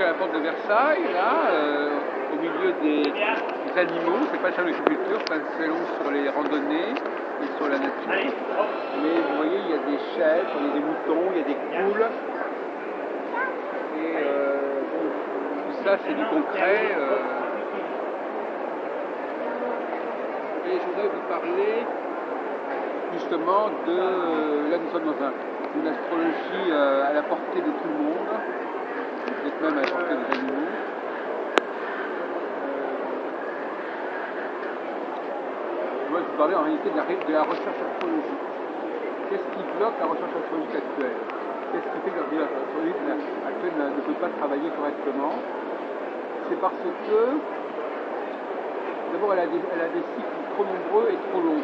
à la porte de Versailles, là, au milieu des animaux. C'est pas le salon de l'agriculture, c'est un salon sur les randonnées et sur la nature. Mais vous voyez, il y a des chèvres, il y a des moutons, il y a des poules. Et bon, tout ça, c'est du concret. Et je voudrais vous parler justement de... là, nous sommes dans une astrologie à la portée de tout le monde, peut-être même à la portée des animaux. Je voudrais vous parler en réalité de la recherche astrologique. Qu'est-ce qui bloque la recherche astrologique actuelle? Qu'est-ce qui fait que la recherche astrologique actuelle ne peut pas travailler correctement? C'est parce que, d'abord, elle a des cycles trop nombreux et trop longs.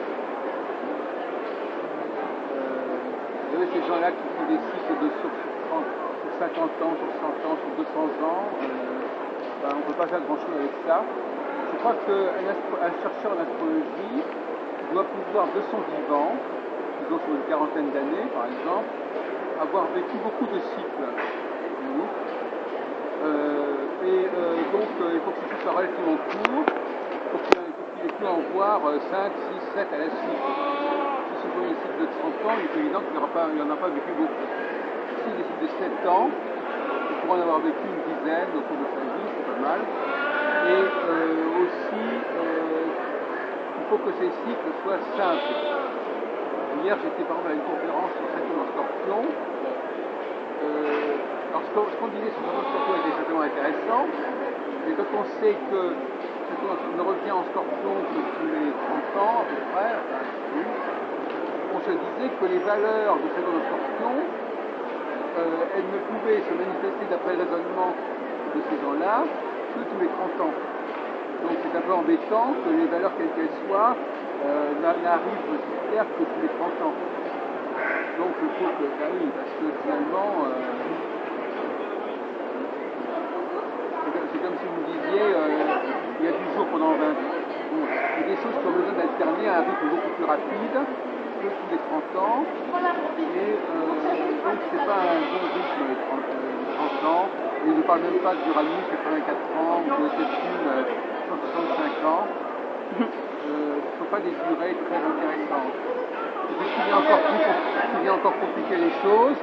Vous savez, ces gens-là qui font des cycles de sur 50 ans, sur 100 ans, sur 200 ans, on ne peut pas faire grand-chose avec ça. Je crois qu'un chercheur en astrologie doit pouvoir, de son vivant, disons sur une quarantaine d'années par exemple, avoir vécu beaucoup de cycles. Donc il faut que ce soit relativement court, pour qu'il ait pu en voir 5, 6, 7 à la suite. Si ce sont des cycles de 30 ans, il est évident qu'il n'en a pas vécu beaucoup. Si des cycles de 7 ans, il pourra en avoir vécu une dizaine au cours de sa vie, c'est pas mal. Et aussi, il faut que ces cycles soient simples. Hier, j'étais par exemple à une conférence sur Saturne en Scorpion. Alors, ce qu'on disait sur Saturne en Scorpion était certainement intéressant, mais quand on sait que Saturne ne revient en Scorpion que tous les 30 ans à peu près, on se disait que les valeurs de Saturne en Scorpion, elles ne pouvaient se manifester d'après le raisonnement de ces gens-là que tous les 30 ans. Donc c'est un peu embêtant que les valeurs quelles qu'elles soient n'arrivent sur Terre que tous les 30 ans. Donc il faut que ça arrive, parce que finalement, c'est comme si vous me disiez, il y a du jour pendant 20 ans. Bon, il y a des choses qui ont besoin d'alterner à un rythme beaucoup plus rapide que tous les 30 ans. Et donc c'est pas un bon rythme les 30 ans. Et je ne parle même pas d'Uranus 84 ans ou de Neptune 165 ans. Ce ne sont pas des durées très intéressantes. Et ce qui vient encore compliquer les choses,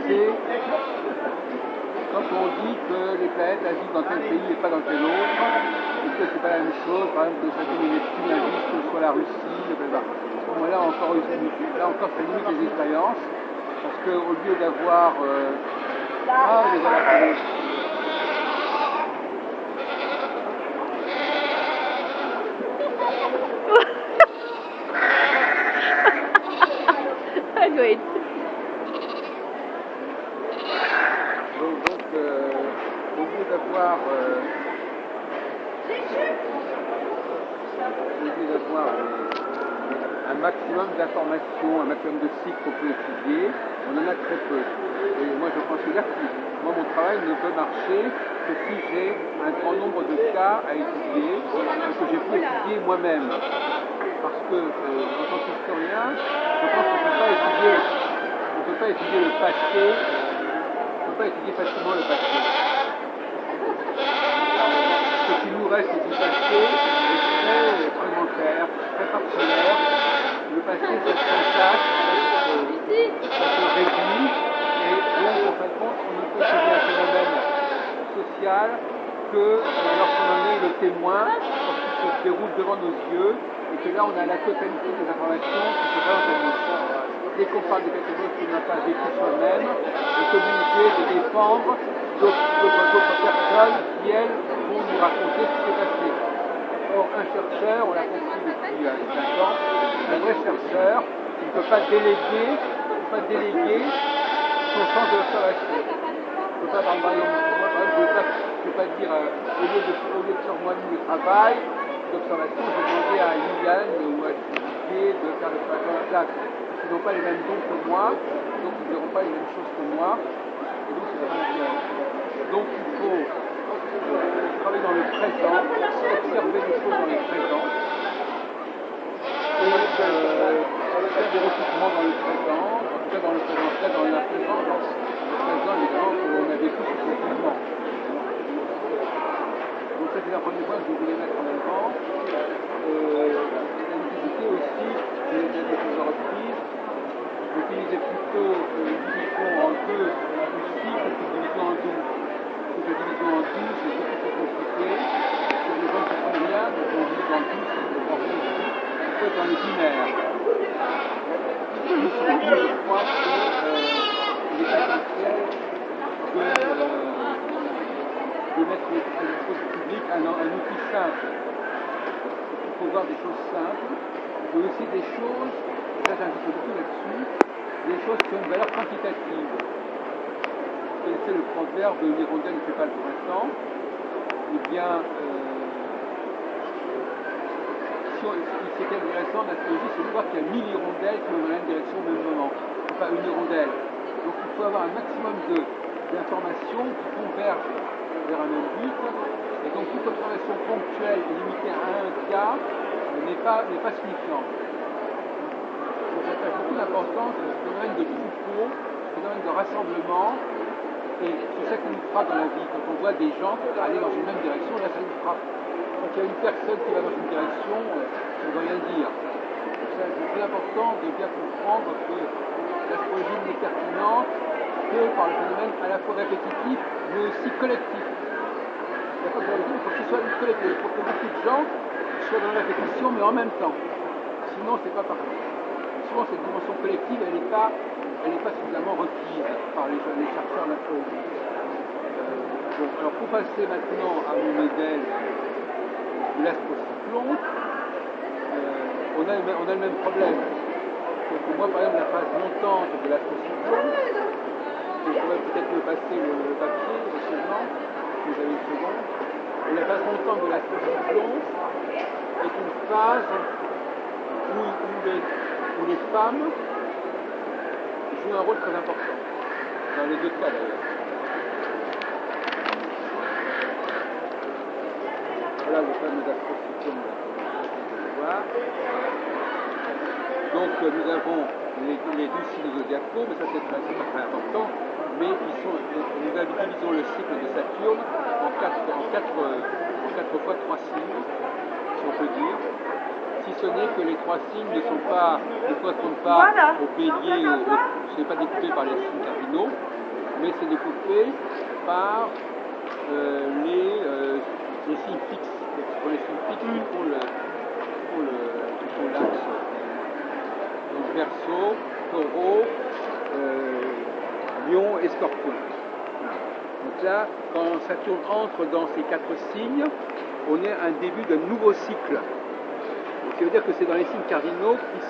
c'est quand on dit que les planètes agissent dans tel pays et pas dans tel autre, et que c'est pas la même chose, par exemple que Saturne et Neptune agissent sur la Russie, etc. À ce moment-là, encore ça limite les expériences, parce qu'au lieu d'avoir... les voilà. Great. Donc au lieu d'avoir un maximum d'informations, un maximum de cycles qu'on peut étudier, on en a très peu. Et moi je considère que mon travail ne peut marcher que si j'ai un grand nombre de cas à étudier et que j'ai pu étudier moi-même. Parce que en tant qu'historien, je pense qu'on ne peut pas étudier le passé, on ne peut pas étudier facilement le passé. Ce qui nous reste du passé est très fragmentaire, très parcellaire. Le passé, ça se constate, ça se réduit, et donc en fin de compte, on ne peut étudier un phénomène social que lorsqu'on en est le témoin, lorsqu'il se déroule devant nos yeux, et que là on a la totalité des informations qui se présentent à nous. Dès qu'on parle de quelque chose qu'on n'a pas vécu soi-même, on est obligé de défendre d'autres personnes qui, elles, vont nous raconter ce qui s'est passé. Or, un chercheur, on l'a compris depuis 5 ans, un vrai chercheur, il ne peut pas déléguer son sens de l'observation. Je ne peux pas, par exemple, je ne peux pas dire, au lieu de faire moi-même le travail d'observation, je vais demander à Liliane ou à Didier de faire l'observation à la place. Ils n'ont pas les mêmes dons que moi, donc ils ne verront pas les mêmes choses que moi, et donc c'est vraiment intéressant. Donc il faut travailler dans le présent, observer les choses dans le présent, et faire des recoupements dans le présent, en tout cas dans le présent, dans la présence, le présent évidemment qu'on a vécu successivement. je voulais mettre en avant. La nécessité aussi des reprises d'utiliser plutôt une division en deux du cycle que une division en 12. Parce que la division en 12 c'est beaucoup plus compliqué. Que les gens ne comprennent rien, donc on dit dans 12, c'est le problème ici. Il faut être dans le binaire. Surtout, je crois qu'il est essentiel de mettre à la disposition publique un outil simple. Il faut voir des choses simples, mais aussi des choses, et ça j'insiste beaucoup là-dessus, des choses qui ont une valeur quantitative. Vous connaissez le proverbe « l'hirondelle ne fait pas le printemps ». Eh bien, c'est intéressant en astrologie, c'est de voir qu'il y a 1000 hirondelles qui vont dans la même direction au même moment. Enfin, une hirondelle. Donc il faut avoir un maximum d'informations qui convergent vers un même but. Et donc toute observation ponctuelle et limitée à un cas n'est pas signifiante. Donc j'attache beaucoup d'importance à ce phénomène de troupeau, ce phénomène de rassemblement. Et c'est ça qui nous frappe dans la vie. Quand on voit des gens aller dans une même direction, là ça nous frappe. Quand il y a une personne qui va dans une direction, ça ne veut rien dire. C'est très important de bien comprendre que l'astrologie n'est pertinente que par le phénomène à la fois répétitif, mais aussi collectif. Il faut que ce soit collectif. Il faut que beaucoup de gens soient dans la répétition, mais en même temps. Sinon, c'est pas pareil. Souvent, cette dimension collective, elle n'est pas suffisamment requise par les chercheurs d'astrologie. Alors, pour passer maintenant à mon modèle de l'astrocyclon, on a le même problème. Donc, moi, par exemple, la phase montante de l'astrocyclon, je pourrais peut-être me passer le papier, éventuellement, si vous avez une seconde. Et la phase montante de l'astrocyclon est une phase où les femmes jouent un rôle très important, dans les deux cas d'ailleurs. Voilà le fameux astrocyclone que vous pouvez voir. Donc nous avons les 12 signes zodiacaux, mais ça c'est pas très important, mais nous divisons le cycle de Saturne en 4 fois 3 signes, si on peut dire. Si ce n'est que les 3 signes ne correspondent pas au bélier, ce n'est pas découpé par les signes cardinaux, mais c'est découpé par les signes fixes. Ce sont les signes fixes qui font l'axe. Donc Verseau, Taureau, Lion et Scorpion. Donc là, quand Saturne entre dans ces 4 signes, on est à un début d'un nouveau cycle. Donc, ça veut dire que c'est dans les signes cardinaux que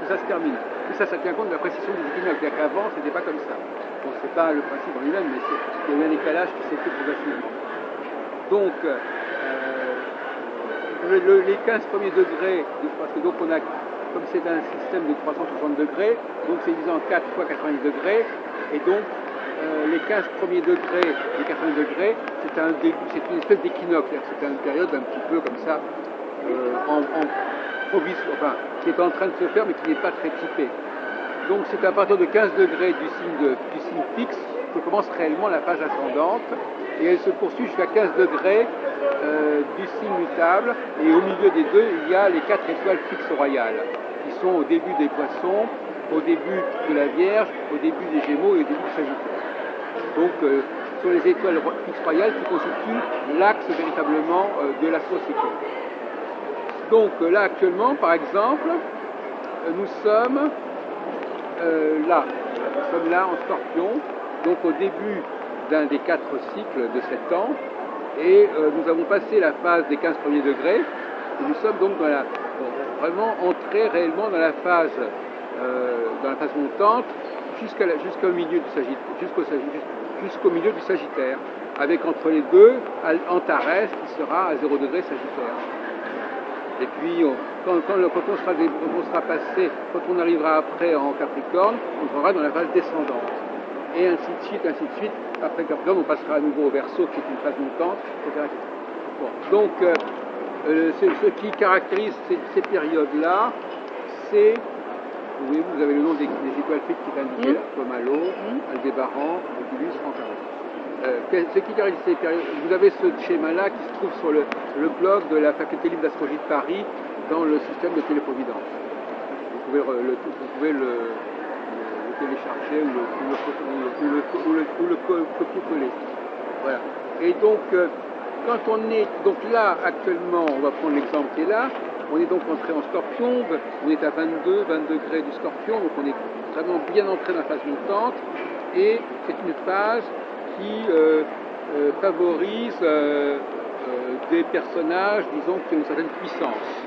ça se termine. Et ça tient compte de la précision des équinoxes. C'est-à-dire qu'avant, ce n'était pas comme ça. Donc c'est pas le principe en lui-même, mais il y a eu un décalage qui s'est fait progressivement. Donc, les 15 premiers degrés, parce que donc on a, comme c'est un système de 360 degrés, donc c'est divisé en 4 fois 90 degrés, et donc les 15 premiers degrés, les 80 degrés, c'est une espèce d'équinoxe, c'est une période un petit peu comme ça, qui est en train de se faire, mais qui n'est pas très typée. Donc c'est à partir de 15 degrés du signe fixe que commence réellement la phase ascendante, et elle se poursuit jusqu'à 15 degrés du signe mutable, et au milieu des deux, il y a les 4 étoiles fixes royales, qui sont au début des poissons, au début de la Vierge, au début des Gémeaux et au début du Sagittaire. Donc ce sont les étoiles fixes royales qui constituent l'axe véritablement de l'astrocyclone. Donc là actuellement, par exemple, nous sommes là en Scorpion, donc au début d'un des 4 cycles de 7 ans, et nous avons passé la phase des 15 premiers degrés, et nous sommes donc vraiment entrés réellement dans la phase montante jusqu'au milieu du Sagittaire, jusqu'au milieu du Sagittaire, avec entre les deux Antares qui sera à 0 degré Sagittaire. Et puis, quand on arrivera après en Capricorne, on sera dans la phase descendante. Et ainsi de suite, ainsi de suite. Après Capricorne, on passera à nouveau au Verseau, qui est une phase montante, etc. Bon, donc, ce qui caractérise ces périodes-là, c'est, vous avez le nom des étoiles fixes qui est indiqué là, Pomalo, Aldébaran, Oculus, Antares. Ce qui caractérise ces périodes, vous avez ce schéma-là qui se trouve sur le blog de la Faculté libre d'astrologie de Paris dans le système de téléprovidence. Vous pouvez le télécharger ou le copier-coller. Voilà. Et donc, quand on est donc là actuellement, on va prendre l'exemple qui est là, on est donc entré en Scorpion, on est à 20 degrés du Scorpion, donc on est vraiment bien entré dans la phase montante, et c'est une phase qui favorise des personnages, disons, qui ont une certaine puissance.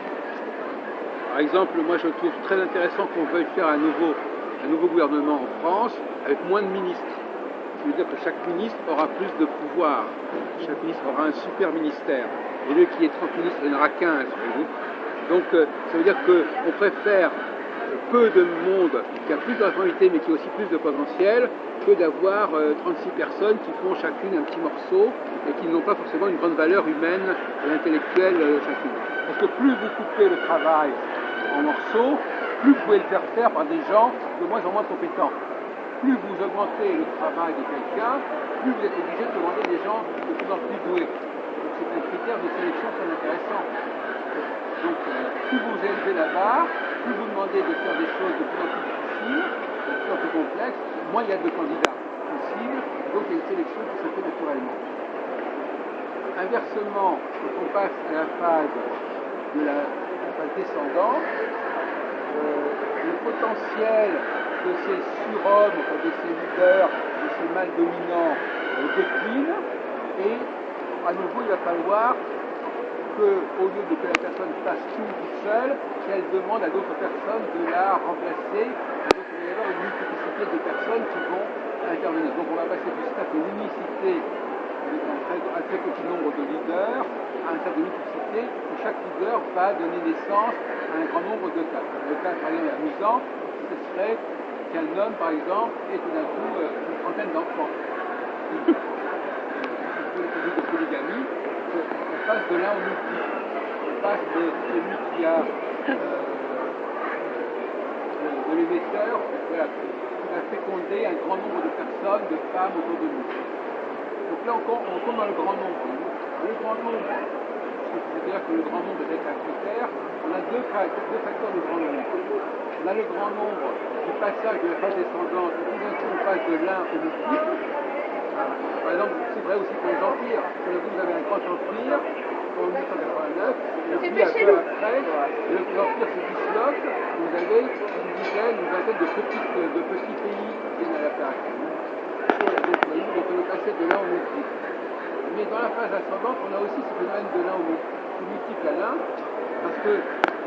Par exemple, moi je trouve très intéressant qu'on veuille faire un nouveau gouvernement en France avec moins de ministres. Ça veut dire que chaque ministre aura plus de pouvoir. Chaque ministre aura un super ministère. Au lieu qu'il y ait 30 ministres, il n'y en aura 15. Voyez. Donc ça veut dire qu'on préfère peu de monde qui a plus de responsabilité mais qui a aussi plus de potentiel que d'avoir 36 personnes qui font chacune un petit morceau et qui n'ont pas forcément une grande valeur humaine et intellectuelle chacune. Parce que plus vous coupez le travail en morceaux, plus vous pouvez le faire par des gens de moins en moins compétents. Plus vous augmentez le travail de quelqu'un, plus vous êtes obligé de demander des gens de plus en plus doués. Donc c'est un critère de sélection très intéressant. Donc plus vous élevez la barre, plus vous demandez de faire des choses de plus en plus difficiles, de plus en plus complexes, moins il y a de candidats possibles, donc il y a une sélection qui se fait naturellement. Inversement, quand on passe à la phase descendante, le potentiel de ces surhommes, de ces leaders, de ces mâles dominants décline, et à nouveau il va falloir qu'au lieu de que la personne fasse tout toute seule, qu'elle demande à d'autres personnes de la remplacer. Donc il va y avoir une multiplicité de personnes qui vont intervenir. Donc on va passer du stade de l'unicité, avec un très petit nombre de leaders, à un stade de multiplicité, où chaque leader va donner naissance à un grand nombre de cas. Le cas par exemple amusant, ce serait qu'un homme par exemple ait tout d'un coup une trentaine d'enfants. De polygamie, on passe de l'un au multiple. On passe de celui qui a de l'émetteur, voilà, qui va féconder un grand nombre de personnes, de femmes autour de nous. Donc là encore, on tombe dans le grand nombre. Le grand nombre, c'est-à-dire que le grand nombre est un critère, on a deux facteurs de grand nombre. On a le grand nombre du passage de la phase descendante, et tout d'un coup on passe de l'un au multiple. Par exemple, c'est vrai aussi pour les empires. Vous avez un grand empire en 1889, et puis un peu après, l'empire se disloque, vous avez une vingtaine de petits pays qui viennent à l'attaque. Donc on est passé de l'un au multiple. Mais dans la phase ascendante, on a aussi ce phénomène de l'un au multiple à l'un, parce que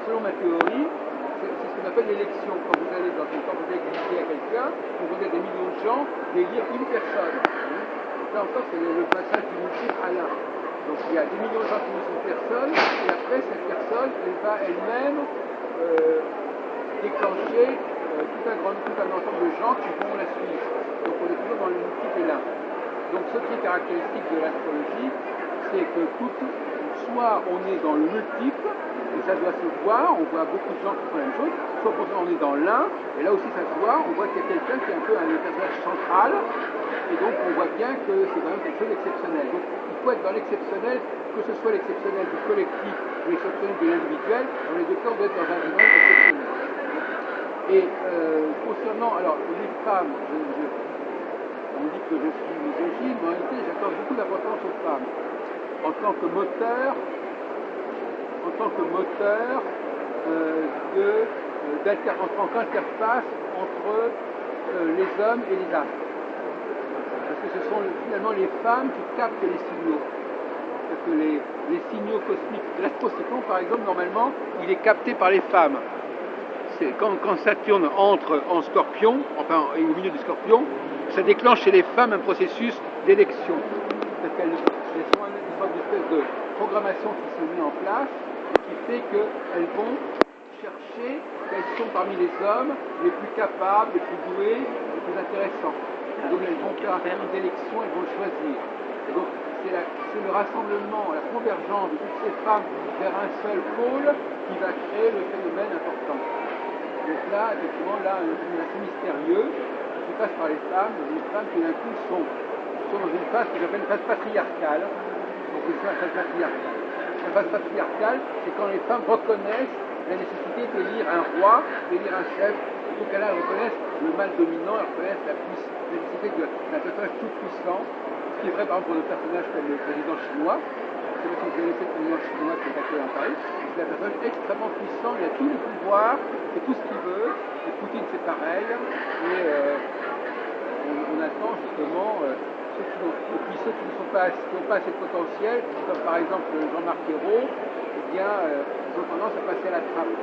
selon ma théorie, c'est ce qu'on appelle l'élection. Quand vous allez expliquer à quelqu'un, vous avez des millions de gens d'élire une personne. Là encore, c'est le passage du multiple à l'un. Donc il y a des millions de gens qui élisent une personne, et après cette personne, elle va elle-même déclencher tout un ensemble de gens qui vont la suivre. Donc on est toujours dans le multiple et l'un. Donc ce qui est caractéristique de l'astrologie, c'est que soit on est dans le multiple, et ça doit se voir, on voit beaucoup de gens qui font la même chose, soit on est dans l'un, et là aussi ça se voit, on voit qu'il y a quelqu'un qui est un peu un personnage central, et donc on voit bien que c'est quand même quelque chose d'exceptionnel. Donc il faut être dans l'exceptionnel, que ce soit l'exceptionnel du collectif ou l'exceptionnel de l'individuel, dans les deux cas on doit être dans un domaine exceptionnel. Et concernant, alors les femmes, on dit que je suis misogyne, mais en réalité j'accorde beaucoup d'importance aux femmes. En tant que moteur en tant qu'interface entre les hommes et les astres. Parce que ce sont finalement les femmes qui captent les signaux. Parce que les signaux cosmiques, l'astrocyclone par exemple, normalement, il est capté par les femmes. C'est quand Saturne entre en Scorpion, enfin au milieu du Scorpion, ça déclenche chez les femmes un processus d'élection. Elles sont une sorte d'espèce de programmation qui se met en place et qui fait qu'elles vont chercher quels sont parmi les hommes les plus capables, les plus doués, les plus intéressants. Et donc elles vont faire un certain nombre d'élections, elles vont le choisir. Et donc c'est le rassemblement, la convergence de toutes ces femmes vers un seul pôle qui va créer le phénomène important. Donc là, effectivement, là, un phénomène assez mystérieux qui passe par les femmes qui d'un coup sont sont dans une phase que j'appelle une phase patriarcale. Donc c'est ça, la phase patriarcale. La phase patriarcale, c'est quand les femmes reconnaissent la nécessité d'élire un roi, d'élire un chef. En tout cas là, elles reconnaissent le mal dominant, elles reconnaissent la nécessité d'un personnage tout puissant. Ce qui est vrai par exemple pour des personnages comme le président chinois. Je ne sais pas si vous connaissez le président chinois qui est actuel en Paris. C'est un personnage extrêmement puissant, il a tous les pouvoirs, il fait tout ce qu'il veut. Et Poutine c'est pareil. Et on attend justement ceux qui n'ont pas assez de potentiel, comme par exemple Jean-Marc Ayrault, eh bien, ils ont tendance à passer à la trappe.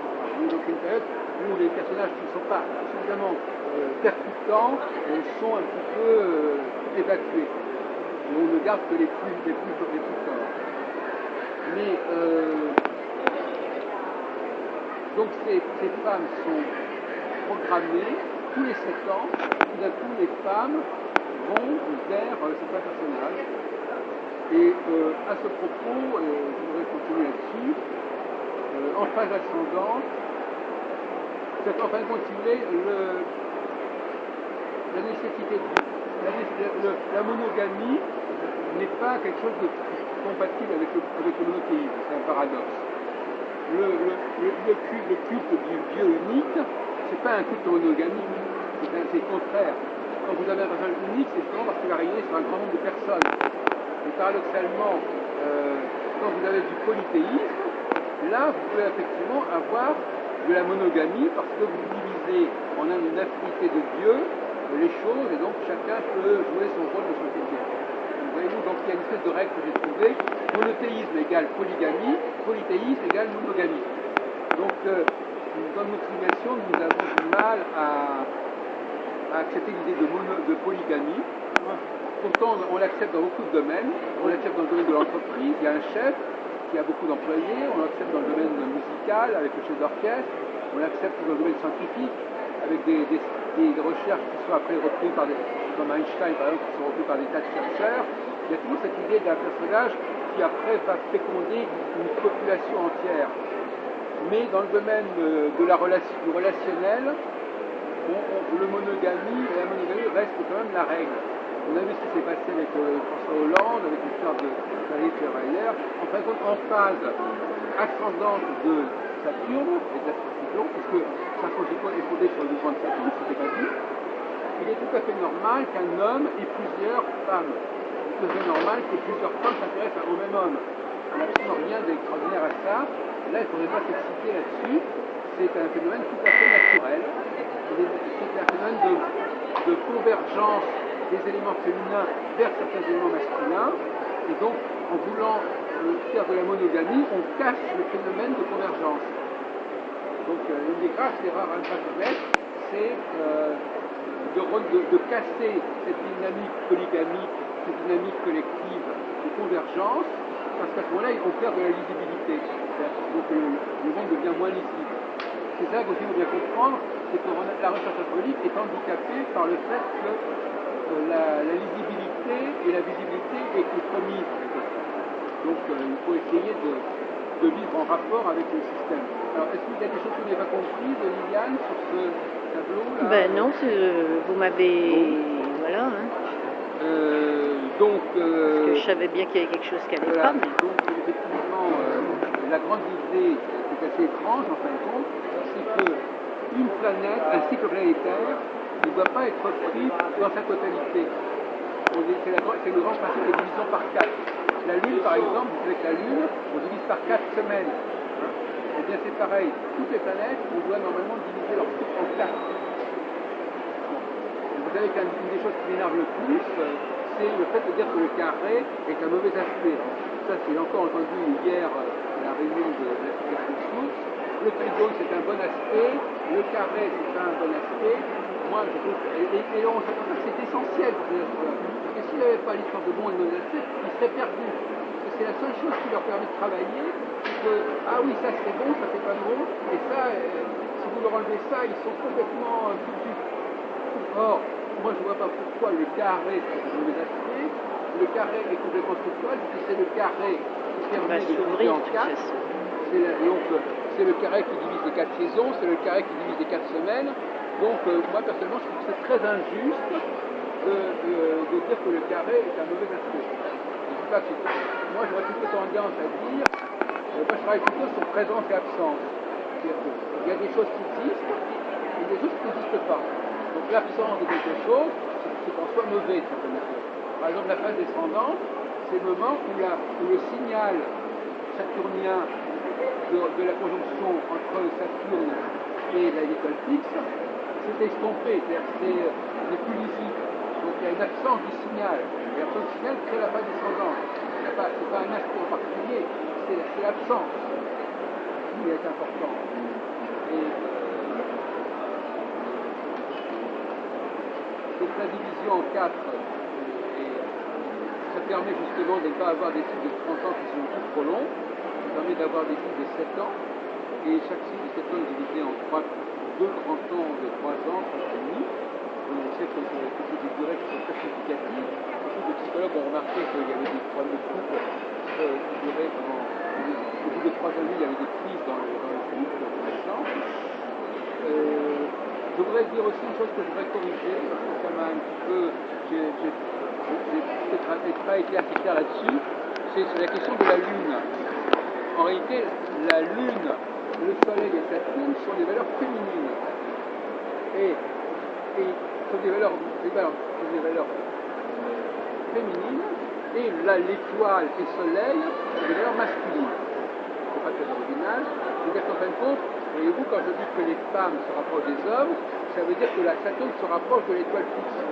Donc une période où les personnages qui ne sont pas suffisamment percutants sont un petit peu évacués. Et on ne garde que les plus forts. Mais donc ces femmes sont programmées tous les 7 ans, tout d'un coup les femmes vont vers certains personnages. Et à ce propos, je voudrais continuer là-dessus, en phase ascendante, c'est en fin de compte, si vous voulez, la nécessité la monogamie n'est pas quelque chose de compatible avec le monothéisme, c'est un paradoxe. Le culte du Dieu unique, c'est pas un culte monogamique, c'est le contraire. Quand vous avez un personnage unique, c'est justement parce qu'il va régner sur un grand nombre de personnes. Et paradoxalement, quand vous avez du polythéisme, là, vous pouvez effectivement avoir de la monogamie parce que vous divisez en une infinité de dieux les choses et donc chacun peut jouer son rôle de société. Voyez-vous, donc il y a une espèce de règle que j'ai trouvée, monothéisme égale polygamie, polythéisme égale monogamie. Donc dans notre civilisation, nous avons du mal à accepter l'idée de polygamie. Pourtant, on l'accepte dans beaucoup de domaines. On l'accepte dans le domaine de l'entreprise, il y a un chef qui a beaucoup d'employés, on l'accepte dans le domaine musical avec le chef d'orchestre, on l'accepte dans le domaine scientifique avec des recherches qui sont après reprises par comme Einstein par exemple, qui sont reprises par des tas de chercheurs. Il y a toujours cette idée d'un personnage qui après va féconder une population entière. Mais dans le domaine du relationnel, la monogamie reste quand même la règle. On a vu ce qui s'est passé avec François Hollande, avec l'histoire de Clarisse Ferraillère. En fin de compte, en phase ascendante de Saturne et de l'astrocyclone, puisque l'astrocyclone est fondé sur le mouvement de Saturne, ce n'était pas dit, il est tout à fait normal qu'un homme ait plusieurs femmes. Il est tout à fait normal que plusieurs femmes s'intéressent au même homme. Il n'y a absolument rien d'extraordinaire à ça. Là, il ne faudrait pas s'exciter là-dessus. C'est un phénomène tout à fait naturel. C'est un phénomène de convergence des éléments féminins vers certains éléments masculins. Et donc, en voulant faire de la monogamie, on cache le phénomène de convergence. Donc, une des graves erreurs à ne pas commettre, c'est de casser cette dynamique polygamique, cette dynamique collective de convergence, parce qu'à ce moment-là, on perd de la lisibilité. Donc, le monde devient moins lisible. C'est ça qu'il faut bien comprendre, c'est que la recherche astrologique est handicapée par le fait que la lisibilité et la visibilité est compromise. Donc il faut essayer de vivre en rapport avec le système. Alors est-ce qu'il y a des choses que vous n'avez pas comprises, Liliane, sur ce tableau-là? Ben non, vous m'avez... Voilà. Hein. Donc... Parce que je savais bien qu'il y avait quelque chose qui allait pas. Mais... Donc effectivement, la grande idée qui est assez étrange en fin de compte, c'est qu'une planète, un cycle planétaire, ne doit pas être pris dans sa totalité. C'est le grand principe de division par 4. La Lune, par exemple, avec la Lune, on divise par 4 semaines. Hein. Et bien c'est pareil, toutes les planètes, on doit normalement diviser leur cycle en 4. Vous savez qu'une des choses qui m'énerve le plus, c'est le fait de dire que le carré est un mauvais aspect. Ça, c'est encore entendu hier à la réunion de l'application source. Le trigone, c'est un bon aspect, le carré, c'est un bon aspect. Moi, je trouve, et on s'aperçoit que c'est essentiel pour les astrologues. Parce que s'il n'y avait pas l'histoire de bon et de mauvais aspect, ils seraient perdus. Parce que c'est la seule chose qui leur permet de travailler, c'est que, ah oui, ça c'est bon, ça c'est pas bon, et ça, si vous leur enlevez ça, ils sont complètement foutus. Or, moi je ne vois pas pourquoi le carré c'est un mauvais aspect. Le carré est complètement structurel, puisque c'est le carré qui permet de diviser en 4. C'est le carré qui divise les 4 saisons, c'est le carré qui divise les 4 semaines. Donc moi personnellement je trouve que c'est très injuste de dire que le carré est un mauvais aspect. Je dis pas que moi j'aurais plutôt tendance à dire, moi je travaille plutôt sur présence et absence. C'est-à-dire qu'il y a des choses qui existent et des choses qui n'existent pas. Donc l'absence de quelque chose, c'est en soi mauvais de certaine manière. Par exemple, la phase descendante, c'est le moment où le signal saturnien de la conjonction entre Saturne et l'étoile fixe s'est estompé, c'est-à-dire n'est plus lisible. Donc il y a une absence du signal. Et l'absence du signal crée la phase descendante. Ce n'est pas un aspect en particulier, c'est l'absence qui est important. Et donc la division en 4, ça permet justement de ne pas avoir des cycles de 30 ans qui sont tous trop longs. Ça permet d'avoir des cycles de 7 ans. Et chaque cycle de 7 ans est divisé en 2 grands temps de 3 ans, 3 ans et demi. On sait que c'est des durées qui sont très significatives. Beaucoup de psychologues ont remarqué qu'il y avait des problèmes de couple qui duraient pendant. Au bout de 3 ans et demi, il y avait des crises dans le couple, par exemple. Je voudrais dire aussi une chose que je voudrais corriger, parce que ça m'a un petit peu. J'ai peut-être pas été assez clair là-dessus. C'est la question de la Lune. En réalité, la Lune, le Soleil et Saturne sont des valeurs féminines. Et sont des valeurs féminines, et l'étoile et Soleil sont des valeurs masculines. C'est pas très original. C'est-à-dire qu'en fin de compte, voyez-vous, quand je dis que les femmes se rapprochent des hommes, ça veut dire que la Saturne se rapproche de l'étoile fixe.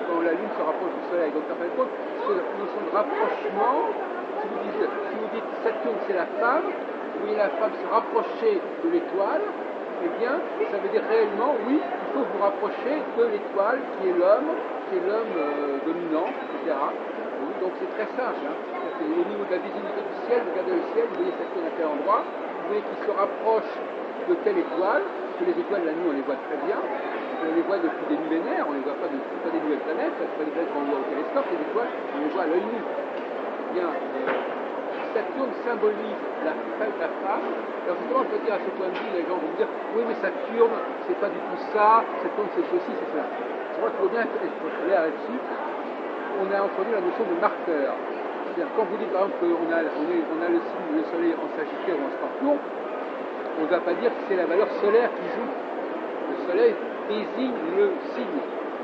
Quand la Lune se rapproche du Soleil. Donc en fin de compte, cette notion de rapprochement, si vous dites Saturne c'est la femme, vous voyez la femme se rapprocher de l'étoile, eh bien, ça veut dire réellement, oui, il faut vous rapprocher de l'étoile qui est l'homme dominant, etc. Oui, donc c'est très simple. Hein. Au niveau de la visibilité du ciel, vous regardez le ciel, vous voyez Saturne à tel endroit, vous voyez qu'il se rapproche de telle étoile, parce que les étoiles la nuit on les voit très bien, on les voit depuis des millénaires, on ne les voit pas, c'est pas des nouvelles planètes, c'est pas des planètes qu'on voit au télescope, les étoiles, on les voit à l'œil nu. Eh bien, Saturne symbolise la femme. Alors justement, je peux dire à ce point de vue, les gens vont me dire, oui mais Saturne, c'est pas du tout ça, Saturne c'est ceci, c'est cela. Je crois qu'il faut bien être clair là-dessus. On a introduit la notion de marqueur. C'est-à-dire, quand vous dites par exemple qu'on a le signe, le soleil en Sagittaire ou en Scorpion, on ne va pas dire que c'est la valeur solaire qui joue. Le soleil désigne le signe.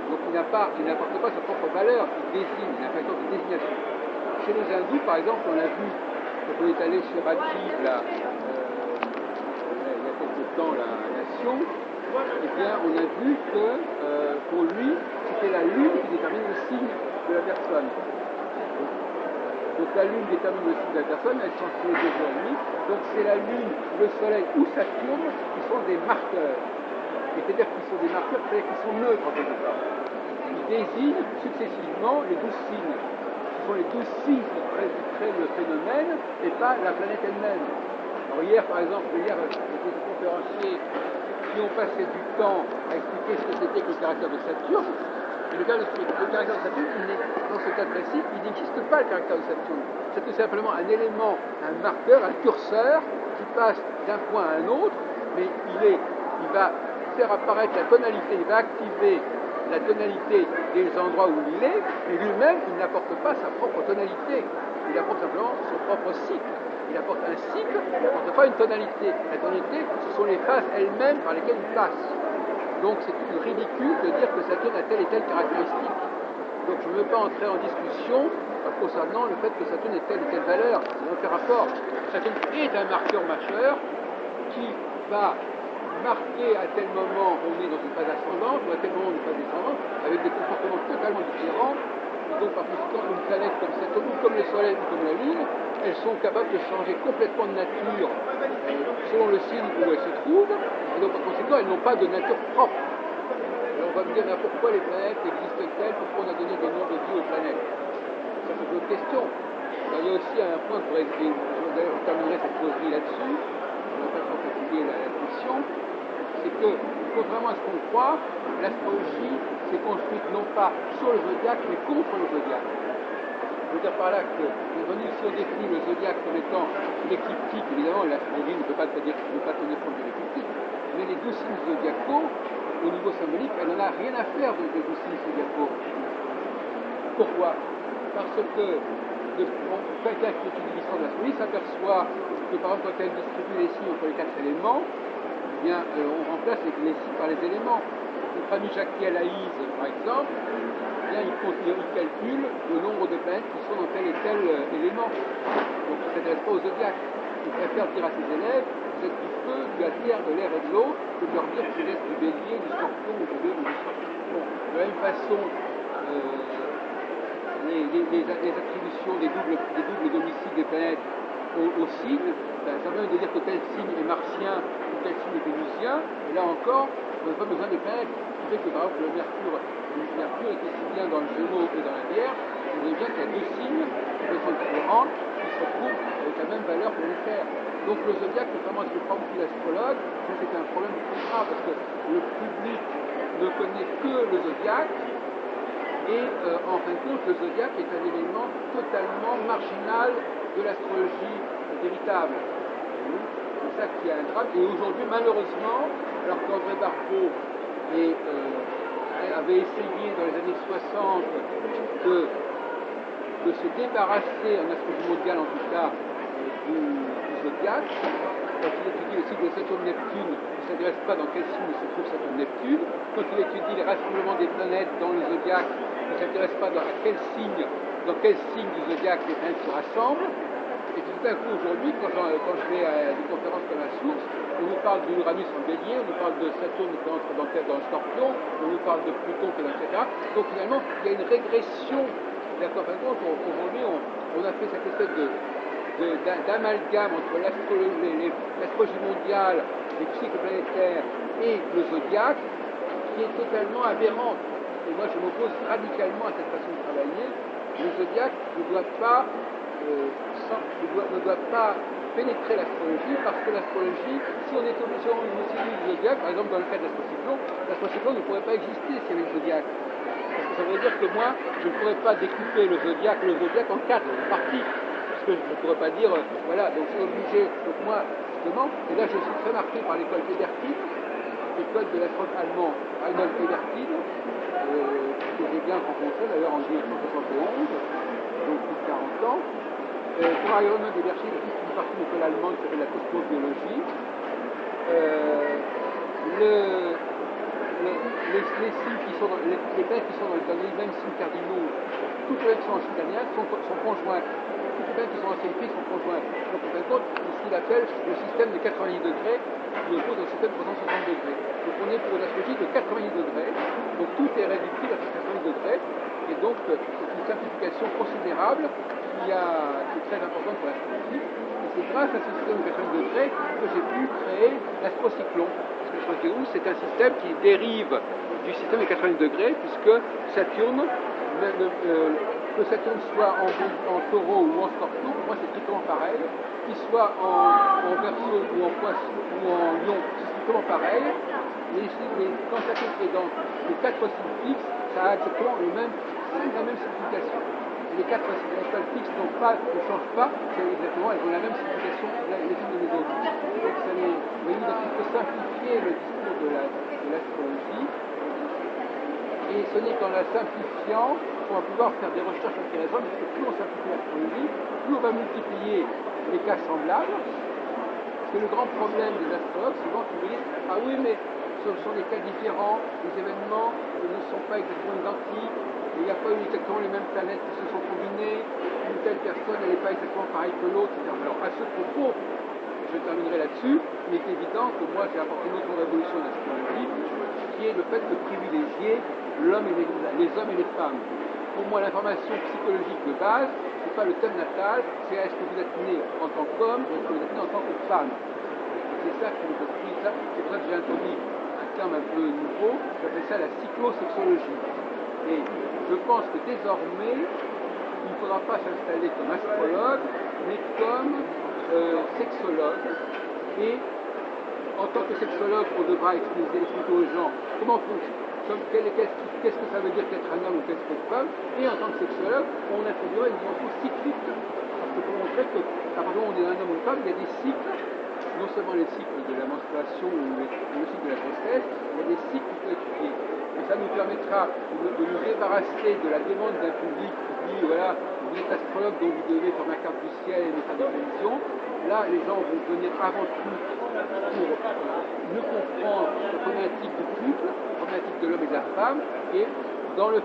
Donc il n'apporte pas sa propre valeur, il désigne, il a un facteur de désignation. Chez les hindous, par exemple, on a vu, quand on est allé sur Rajiv, il y a quelque temps, la nation, eh bien, on a vu que pour lui, c'était la lune qui détermine le signe de la personne. Donc la lune détermine le signe de la personne, elle change tous les 2 jours et demi. Donc c'est la lune, le soleil ou Saturne qui sont des marqueurs. C'est-à-dire qu'ils sont des marqueurs, c'est-à-dire qu'ils sont neutres en quelque part. Ils désignent successivement les 12 signes. Ce sont les 12 signes qui créent le phénomène et pas la planète elle-même. Alors hier, par exemple, il y a des conférenciers qui ont passé du temps à expliquer ce que c'était que le caractère de Saturne. Et le caractère de Saturne, dans ce cas précis, il n'existe pas le caractère de Saturne. C'est tout simplement un élément, un marqueur, un curseur qui passe d'un point à un autre, mais il va faire apparaître la tonalité, il va activer la tonalité des endroits où il est, mais lui-même, il n'apporte pas sa propre tonalité. Il apporte simplement son propre cycle. Il apporte un cycle, il n'apporte pas une tonalité. La tonalité, ce sont les phases elles-mêmes par lesquelles il passe. Donc c'est ridicule de dire que Saturne a telle et telle caractéristique. Donc je ne veux pas entrer en discussion concernant le fait que Saturne ait telle et telle valeur. C'est aucun rapport. Saturne est un marqueur majeur qui va marquer à tel moment on est dans une phase ascendante ou à tel moment une phase descendante avec des comportements totalement différents. Et donc par conséquent une planète comme Saturne ou comme le Soleil ou comme la Lune, elles sont capables de changer complètement de nature selon le signe où elles se trouvent, et donc par conséquent elles n'ont pas de nature propre. Et on va me dire pourquoi les planètes existent-elles, pourquoi on a donné des noms de vie aux planètes. Ça c'est une autre question. Alors, il y a aussi un point que d'ailleurs je terminerai cette causerie là-dessus, on n'a pas trop fatigué la question, c'est que, contrairement à ce qu'on croit, l'astrologie s'est construite non pas sur le zodiaque, mais contre le zodiaque. Je veux dire par là que, si on définit le zodiaque comme étant l'écliptique, évidemment, l'astrologie ne peut pas tenir compte de l'écliptique, mais les 2 signes zodiacaux au niveau symbolique, elle n'en a rien à faire de vous signer ce diapo. Pourquoi? Parce que quelqu'un qui étudie l'histoire de l'astrologie s'aperçoit que, par exemple, quand elle distribue les signes entre les 4 éléments, eh bien, on remplace les signes par les éléments. Notre ami Jacques Alaïse, par exemple, eh bien, il calcule le nombre de planètes qui sont dans tel et tel élément. Donc, il ne s'intéresse pas au zodiaque. Il préfère dire à ses élèves, vous êtes du feu, de la terre, de l'air et de l'eau, que de leur dire que vous êtes du bélier, du scorpion ou du scorpion. Bon, de la même façon, les attributions des doubles domiciles des planètes aux signes, ça veut dire que tel signe est martien ou tel signe est vénusien, et là encore, on n'a pas besoin de planètes. Ce qui fait que par exemple le Mercure est aussi bien dans le Gémeaux et dans la Vierge, on voit bien qu'il y a deux signes qui sont différents, qui se retrouvent avec la même valeur planétaire. Donc le zodiaque, contrairement à ce que croit beaucoup d'astrologues, ça c'est un problème très grave parce que le public ne connaît que le zodiaque. Et en fin de compte, le zodiaque est un élément totalement marginal de l'astrologie véritable. C'est ça qui est un drame. Et aujourd'hui, malheureusement, alors qu'André Barbeau avait essayé dans les années 60 de se débarrasser, en astrologie mondiale en tout cas, du zodiaque, quand il étudie le cycle de Saturne-Neptune, il ne s'intéresse pas dans quel signe se trouve Saturne-Neptune. Quand il étudie les rassemblements des planètes dans le zodiaque, il ne s'intéresse pas dans quel signe du zodiaque les planètes se rassemblent. Et tout d'un coup, aujourd'hui, quand je vais à des conférences comme la Source, on nous parle de l'Uranus en bélier, on nous parle de Saturne qui entre dans le scorpion, on nous parle de Pluton, etc. Donc finalement, il y a une régression. En fin de compte, aujourd'hui, on a fait cette espèce d'amalgame entre l'astrologie mondiale, les cycles planétaires et le zodiaque, qui est totalement aberrante. Et moi, je m'oppose radicalement à cette façon de travailler. Le zodiaque ne doit pas pénétrer l'astrologie, parce que l'astrologie, si on est obligé de utiliser le zodiaque, par exemple dans le cas de l'astrocyclone ne pourrait pas exister s'il y avait le zodiaque. Parce que ça veut dire que moi, je ne pourrais pas découper le zodiaque en 4 parties. Parce que je ne pourrais pas dire, voilà, donc c'est obligé. Donc moi, justement, et là je suis très marqué par l'école Pédertine, l'école de l'astrologue allemand Reinhold Pédertine, que j'ai bien rencontré d'ailleurs en 1971, donc plus de 40 ans. Pour Reinhold Pédertine, il y a toute une partie de l'école allemande qui s'appelle la cosmobiologie. Les signes qui sont les planètes qui sont dans les mêmes signes cardinaux, toutes les planètes qui sont en signe cardinal sont conjointes. Toutes les planètes qui sont en signe fixe sont conjointes. Donc en fin de compte, c'est ce qu'il appelle le système de 90 degrés, qui oppose au système de 360 degrés. Donc on est pour une astrologie de 90 degrés, donc tout est réductible à 90 degrés, et donc c'est une simplification considérable qui est très importante pour l'astrologie. Et c'est grâce à ce système de 90 degrés que j'ai pu créer l'astrocyclone. C'est un système qui dérive du système des 90 degrés, puisque Saturne, que Saturne soit en taureau ou en scorpion, pour moi c'est strictement pareil, qu'il soit en verseau ou en poisson ou en lion, c'est strictement pareil. Quand Saturne est dans les 4 signes fixes, ça a exactement la même signification. Les 4 étoiles fixes ne changent pas, elles ont la même signification les unes des autres. Donc ça vous voyez, donc il faut simplifier le discours de l'astrologie, et ce n'est qu'en la simplifiant qu'on va pouvoir faire des recherches intéressantes, parce que plus on simplifie l'astrologie, plus on va multiplier les cas semblables. Parce que le grand problème des astrologues, souvent, ils me disent « Ah oui, mais ce sont des cas différents, les événements ne sont pas exactement identiques, et il n'y a pas eu exactement les mêmes planètes qui se sont combinées, une telle personne n'est pas exactement pareille que l'autre, etc. » Alors à ce propos, je terminerai là-dessus, il est évident que moi j'ai apporté une autre révolution en astrologie, qui est le fait de privilégier l'homme et les hommes et les femmes. Pour moi, l'information psychologique de base, ce n'est pas le thème natal, c'est est-ce que vous êtes né en tant qu'homme ou est-ce que vous êtes né en tant que femme. C'est ça qui me construit ça. C'est pour ça que j'ai introduit un terme un peu nouveau, j'appelle ça la cyclosexologie. Et je pense que désormais, il ne faudra pas s'installer comme astrologue, mais comme sexologue. Et en tant que sexologue, on devra expliquer aux gens comment qu'est-ce que ça veut dire qu'être un homme ou qu'être une femme. Et en tant que sexologue, on introduira une dimension cyclique. Parce que pour montrer qu'à partir du moment où on est un homme ou une femme, il y a des cycles non seulement les cycles de la menstruation ou le cycle de la grossesse, il y a des cycles qu'il faut étudier. Et ça nous permettra de nous débarrasser de la demande d'un public qui dit, voilà, vous êtes astrologue, donc vous devez faire ma carte du ciel et mes faire des prévisions. Là, les gens vont venir avant tout pour mieux comprendre la problématique du couple, la problématique de l'homme et de la femme, et dans le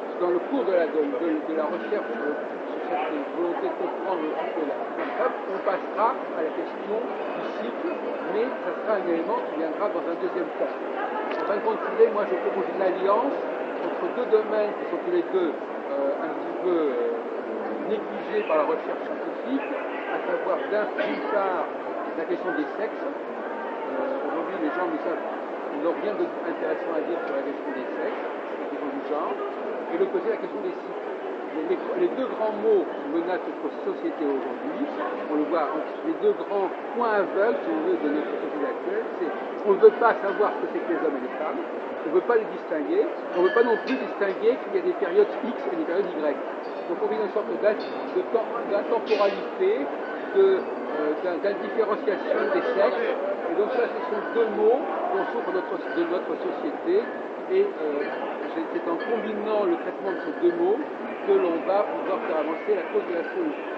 cours de la recherche sur cette volonté de comprendre le couple et la femme, on passera à la question du cycle, mais ça sera un élément qui viendra dans un deuxième temps. En fin de compte, moi je propose une alliance entre deux domaines qui sont tous les deux un petit peu négligés par la recherche scientifique, à savoir d'une part la question des sexes. Aujourd'hui, les gens n'ont rien d'intéressant à dire sur la question des sexes, la question du genre, et de l'autre côté la question des cycles. Les deux grands mots qui menacent notre société aujourd'hui, on le voit, les deux grands points aveugles, si on veut, de notre société actuelle, c'est qu'on ne veut pas savoir ce que c'est que les hommes et les femmes, on ne veut pas les distinguer, on ne veut pas non plus distinguer qu'il y a des périodes X et des périodes Y. Donc on vit une sorte d'intemporalité, d'indifférenciation des sexes, et donc ça ce sont deux mots dont souffre de notre société, et c'est en combinant le traitement de ces deux mots que l'on va pouvoir faire avancer la cause de la solution.